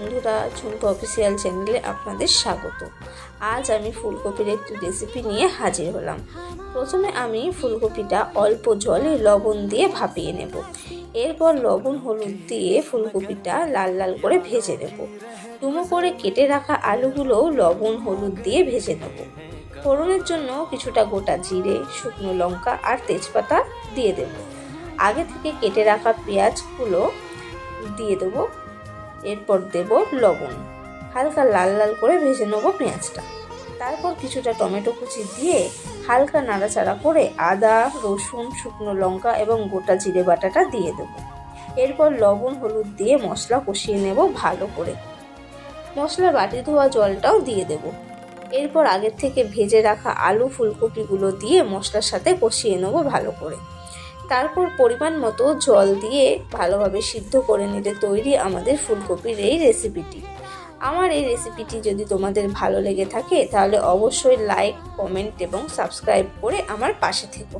বন্ধুরা, ঝুম্পা অফিসিয়াল চ্যানেলে আপনাদের স্বাগত। আজ আমি ফুলকপির একটি রেসিপি নিয়ে হাজির হলাম। প্রথমে আমি ফুলকপিটা অল্প জলে লবণ দিয়ে ভাপিয়ে নেব। এরপর লবণ হলুদ দিয়ে ফুলকপিটা লাল লাল করে ভেজে নেব। ডুমো করে কেটে রাখা আলুগুলোও লবণ হলুদ দিয়ে ভেজে নেব। ফোড়নের জন্য কিছুটা গোটা জিরে, শুকনো লঙ্কা আর তেজপাতা দিয়ে দেব। আগে থেকে কেটে রাখা পেঁয়াজগুলো দিয়ে দেবো। এরপর দেব লবণ, হালকা লাল লাল করে ভেজে নেব পেঁয়াজটা। তারপর কিছুটা টমেটো কুচি দিয়ে হালকা নাড়াচাড়া করে আদা, রসুন, শুকনো লঙ্কা এবং গোটা জিরে বাটাটা দিয়ে দেবো। এরপর লবণ হলুদ দিয়ে মশলা কষিয়ে নেব ভালো করে। মশলা বাটি ধোয়া জলটাও দিয়ে দেব। এরপর আগের থেকে ভেজে রাখা আলু ফুলকপিগুলো দিয়ে মশলার সাথে কষিয়ে নেব ভালো করে। তারপর পরিমাণ মতো জল দিয়ে ভালোভাবে সিদ্ধ করে নিতে তৈরি আমাদের ফুলকপির এই রেসিপিটি। আমার এই রেসিপিটি যদি তোমাদের ভালো লেগে থাকে তাহলে অবশ্যই লাইক, কমেন্ট এবং সাবস্ক্রাইব করে আমার পাশে থেকো।